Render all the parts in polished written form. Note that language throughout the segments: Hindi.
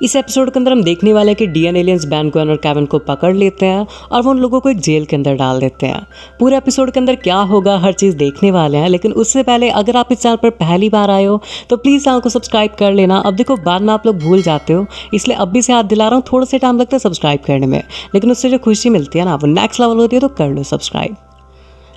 इस एपिसोड के अंदर हम देखने वाले हैं कि डीएन एलियंस बैन ग्वेन और केविन को पकड़ लेते हैं और वो उन लोगों को एक जेल के अंदर डाल देते हैं। पूरे एपिसोड के अंदर क्या होगा हर चीज़ देखने वाले हैं, लेकिन उससे पहले अगर आप इस चैनल पर पहली बार आए हो तो प्लीज़ चैनल को सब्सक्राइब कर लेना। अब देखो बाद में आप लोग भूल जाते हो, इसलिए अब भी से याद दिला रहा हूँ। थोड़ा सा टाइम लगता है सब्सक्राइब करने में, लेकिन उससे जो खुशी मिलती है ना वो नेक्स्ट लेवल होती है, तो कर लो सब्सक्राइब।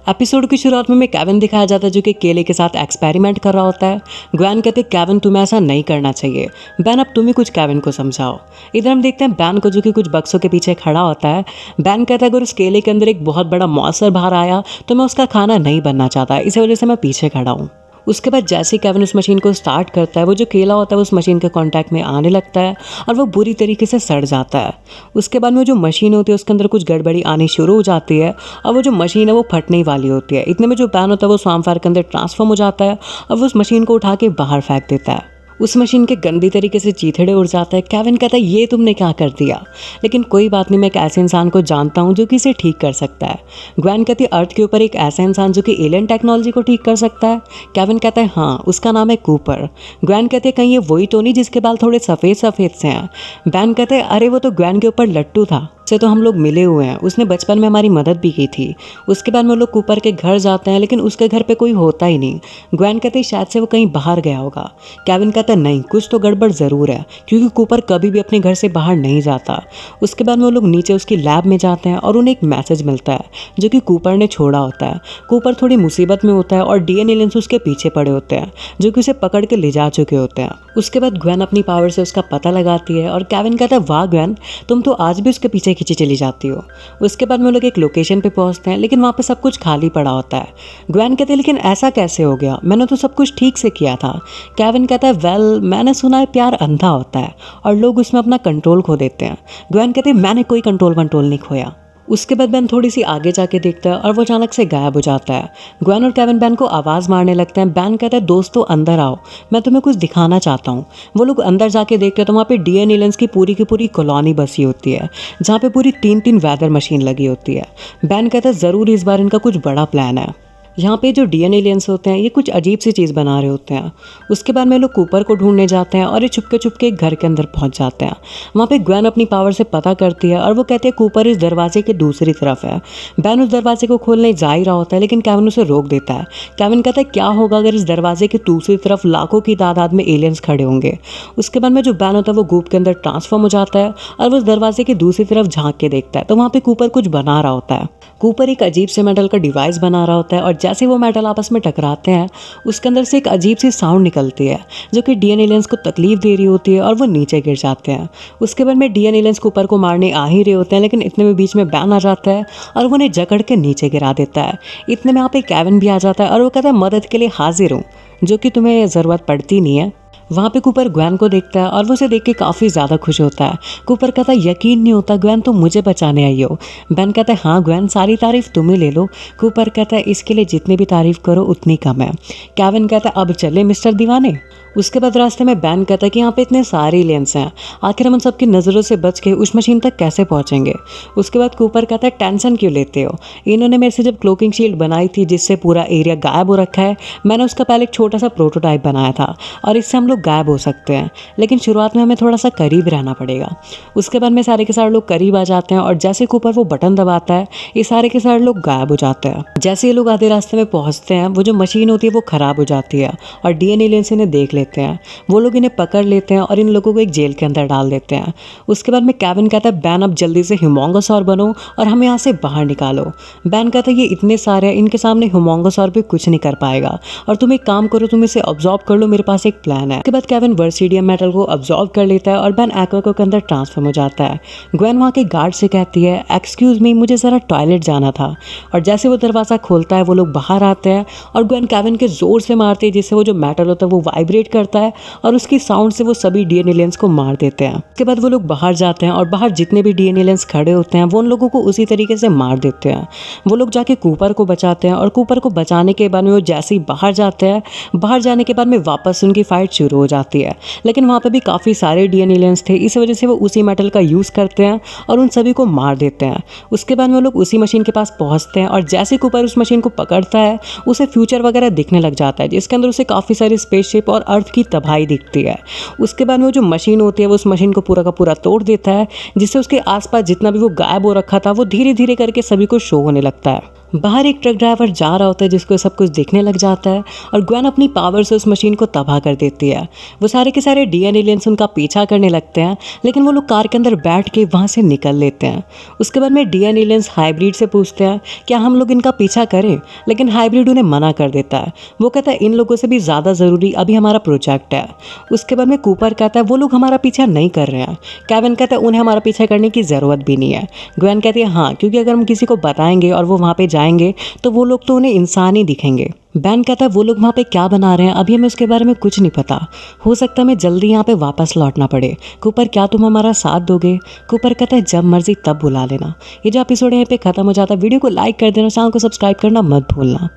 एपिसोड की शुरुआत में केविन दिखाया जाता है जो कि केले के साथ एक्सपेरिमेंट कर रहा होता है। ग्वेन कहते हैं केविन तुम्हें ऐसा नहीं करना चाहिए, बैन अब तुम ही कुछ केविन को समझाओ। इधर हम देखते हैं बैन को जो कि कुछ बक्सों के पीछे खड़ा होता है। बैन कहता है अगर उस केले के अंदर एक बहुत बड़ा मॉन्स्टर बाहर आया तो मैं उसका खाना नहीं बनना चाहता, इसी वजह से मैं पीछे खड़ा हूँ। उसके बाद जैसे ही केविन उस मशीन को स्टार्ट करता है, वो जो केला होता है वो उस मशीन के कांटेक्ट में आने लगता है और वो बुरी तरीके से सड़ जाता है। उसके बाद में जो मशीन होती है उसके अंदर कुछ गड़बड़ी आनी शुरू हो जाती है और वो जो मशीन है वो फटने वाली होती है। इतने में जो बैन होता है वो स्वाम फायर के अंदर ट्रांसफॉर्म हो जाता है और वो उस मशीन को उठा के बाहर फेंक देता है। उस मशीन के गंदी तरीके से चीथड़े उड़ जाता है। केविन कहता है ये तुमने क्या कर दिया, लेकिन कोई बात नहीं, मैं एक ऐसे इंसान को जानता हूँ जो कि इसे ठीक कर सकता है। ग्वेन कहती है अर्थ के ऊपर एक ऐसा इंसान जो कि एलियन टेक्नोलॉजी को ठीक कर सकता है। केविन कहता है हाँ, उसका नाम है कूपर। ग्वेन कहती है कहीं ये वही तो नहीं जिसके बाल थोड़े सफ़ेद सफ़ेद से हैं। बैन कहते हैं अरे वो तो ग्वेन के ऊपर लट्टू था, से तो हम लोग मिले हुए हैं, उसने बचपन में हमारी मदद भी की थी। उसके बाद में वो लोग कूपर के घर जाते हैं, लेकिन उसके घर पे कोई होता ही नहीं। ग्वेन कहते हैं शायद से वो कहीं बाहर गया होगा। केविन कहता है नहीं, कुछ तो गड़बड़ ज़रूर है, क्योंकि कूपर कभी भी अपने घर से बाहर नहीं जाता। उसके बाद में वो लोग नीचे उसकी लैब में जाते हैं और उन्हें एक मैसेज मिलता है जो कि कूपर ने छोड़ा होता है। कूपर थोड़ी मुसीबत में होता है और डीएन एलियंस उसके पीछे पड़े होते हैं जो कि उसे पकड़ के ले जा चुके होते हैं। उसके बाद ग्वेन अपनी पावर से उसका पता लगाती है और केविन कहता है वाह ग्वेन, तुम तो आज भी उसके पीछे खींची चली जाती हो। उसके बाद में वो लोग एक लोकेशन पे पहुंचते हैं, लेकिन वहाँ पे सब कुछ खाली पड़ा होता है। ग्वेन कहते हैं लेकिन ऐसा कैसे हो गया, मैंने तो सब कुछ ठीक से किया था। केविन कहता है वेल, मैंने सुना है प्यार अंधा होता है और लोग उसमें अपना कंट्रोल खो देते हैं। ग्वेन कहते हैं मैंने कोई कंट्रोल नहीं खोया। उसके बाद बैन थोड़ी सी आगे जाके देखता है और वो अचानक से गायब हो जाता है। ग्वेन और केविन बैन को आवाज़ मारने लगते हैं। बैन कहता है दोस्तों अंदर आओ, मैं तुम्हें कुछ दिखाना चाहता हूँ। वो लोग अंदर जाके देखते हैं तो वहाँ पे डीएन एलियंस की पूरी कॉलोनी बसी होती है, जहाँ पे पूरी 3 वेदर मशीन लगी होती है। बैन कहता है ज़रूर इस बार इनका कुछ बड़ा प्लान है। यहाँ पे जो डीएन एलियंस होते हैं ये कुछ अजीब सी चीज़ बना रहे होते हैं। उसके बाद में लोग कूपर को ढूंढने जाते हैं और ये छुपके एक घर के अंदर पहुँच जाते हैं। वहाँ पे ग्वेन अपनी पावर से पता करती है और वो कहते हैं कूपर इस दरवाजे के दूसरी तरफ है। बैन उस दरवाजे को खोलने जा ही रहा होता है, लेकिन केविन उसे रोक देता है। केविन कहता है क्या होगा अगर इस दरवाजे की दूसरी तरफ लाखों की तादाद में एलियंस खड़े होंगे। उसके बाद में जो बैन होता है वो गूप के अंदर ट्रांसफॉर्म हो जाता है और वो उस दरवाजे की दूसरी तरफ झाँक के देखता है तो वहाँ पे कूपर कुछ बना रहा होता है। कूपर एक अजीब से मेटल का डिवाइस बना रहा होता है और जैसे वो मेटल आपस में टकराते हैं उसके अंदर से एक अजीब सी साउंड निकलती है जो कि डीएन एलियंस को तकलीफ दे रही होती है और वो नीचे गिर जाते हैं। उसके बाद में डीएन एलियंस कूपर को मारने आ ही रहे होते हैं, लेकिन इतने में बीच में बैन आ जाता है और वो उन्हें जकड़ के नीचे गिरा देता है। इतने में यहाँ पे केविन भी आ जाता है और वो कहता है मदद के लिए हाजिर हूँ, जो कि तुम्हें ज़रूरत पड़ती नहीं है। वहाँ पे कूपर ग्वेन को देखता है और वो उसे देख के काफ़ी ज़्यादा खुश होता है। कूपर कहता है यकीन नहीं होता ग्वेन, तुम मुझे बचाने आई हो। बैन कहता है हाँ ग्वेन, सारी तारीफ तुम ही ले लो। कूपर कहता है इसके लिए जितनी भी तारीफ करो उतनी कम है। केविन कहता है अब चले मिस्टर दीवाने। उसके बाद रास्ते में बैन कहता है कि यहाँ पे इतने सारे एलियंस हैं, आखिर हम उन सबकी नज़रों से बच के उस मशीन तक कैसे पहुँचेंगे। उसके बाद कूपर कहता है टेंशन क्यों लेते हो, इन्होंने मेरे से जब क्लोकिंग शील्ड बनाई थी जिससे पूरा एरिया गायब हो रखा है, मैंने उसका पहले एक छोटा सा प्रोटोटाइप बनाया था और इससे हम लोग गायब हो सकते हैं, लेकिन शुरुआत में हमें थोड़ा सा करीब रहना पड़ेगा। उसके बाद में सारे के सारे लोग करीब आ जाते हैं और जैसे कूपर वो बटन दबाता है ये सारे के सारे लोग गायब हो जाते हैं। जैसे ये लोग आधे रास्ते में पहुँचते हैं वो जो मशीन होती है वो ख़राब हो जाती है और डीएन एलियंस इन्हें देख लेते हैं। वो लोग इन्हें पकड़ लेते हैं और इन लोगों को एक जेल के अंदर डाल देते हैं। उसके बाद में केविन कहता है बैन अब जल्दी से ह्यूमोंगोसॉर बनो और हमें यहाँ से बाहर निकालो। बैन कहता है ये इतने सारे हैं, इनके सामने ह्यूमोंगोसॉर भी कुछ नहीं कर पाएगा और तुम एक काम करो, तुम इसे ऑब्जॉर्व कर लो, मेरे पास एक प्लान है। उसके बाद केविन वर्सीडियम मेटल को ऑब्जॉर्व कर लेता है और बैन एक्वा के अंदर ट्रांसफॉर्म हो जाता है। ग्वेन वहाँ के गार्ड से कहती है एक्सक्यूज मी, मुझे ज़रा टॉयलेट जाना था, और जैसे वो दरवाज़ा खोलता है वो लोग बाहर आते हैं और ग्वेन केविन के ज़ोर से मारती है जिससे वो जो मेटल होता है वो वाइब्रेट करता है और उसकी साउंड से वो सभी डीएन एलियंस को मार देते हैं। उसके बाद वो लोग बाहर जाते हैं और बाहर जितने भी डीएन एलियंस खड़े होते हैं वो उन लोगों को उसी तरीके से मार देते हैं। वो लोग जाके कूपर को बचाते हैं और कूपर को बचाने के बाद में वो जैसे ही बाहर जाते हैं, बाहर जाने के बाद में वापस उनकी फाइट शुरू हो जाती है, लेकिन वहाँ पर भी काफ़ी सारे डीएन एलियंस थे, इस वजह से वो उसी मेटल का यूज़ करते हैं और उन सभी को मार देते हैं। उसके बाद में वो लोग उसी मशीन के पास पहुँचते हैं और जैसे कूपर उस मशीन को पकड़ता है उसे फ्यूचर वगैरह दिखने लग जाता है जिसके अंदर उसे काफ़ी सारी स्पेसशिप और अर्थ अर्थ की तबाही दिखती है। उसके बाद में वो जो मशीन होती है वो उस मशीन को पूरा का पूरा तोड़ देता है, जिससे उसके आसपास जितना भी वो गायब हो रखा था वो धीरे धीरे करके सभी को शो होने लगता है। बाहर एक ट्रक ड्राइवर जा रहा होता है जिसको सब कुछ दिखने लग जाता है और ग्वेन अपनी पावर से उस मशीन को तबाह कर देती है। वो सारे के सारे डीएन एलियंस उनका पीछा करने लगते हैं, लेकिन वो लोग कार के अंदर बैठ के वहाँ से निकल लेते हैं। उसके बाद में डीएन एलियंस हाइब्रिड से पूछते हैं क्या हम लोग इनका पीछा करें, लेकिन हाइब्रिड उन्हें मना कर देता है। वो कहता है इन लोगों से भी ज़्यादा ज़रूरी अभी हमारा प्रोजेक्ट है। उसके बाद में कूपर कहता है वो लोग हमारा पीछा नहीं कर रहे हैं। केविन कहता है उन्हें हमारा पीछा करने की ज़रूरत भी नहीं है। ग्वेन कहती है हाँ, क्योंकि अगर हम किसी को बताएंगे और वो वहाँ पे जाएंगे तो वो लोग तो उन्हें इंसान ही दिखेंगे। बैन कहता है वो लोग वहाँ पे क्या बना रहे हैं अभी हमें उसके बारे में कुछ नहीं पता, हो सकता है हमें जल्दी यहाँ पे वापस लौटना पड़े। कूपर क्या तुम हमारा साथ दोगे? कूपर कहता है जब मर्जी तब बुला लेना। ये जो एपिसोड है यहाँ पे खत्म हो जाता है। वीडियो को लाइक कर देना, चैनल को सब्सक्राइब करना मत भूलना।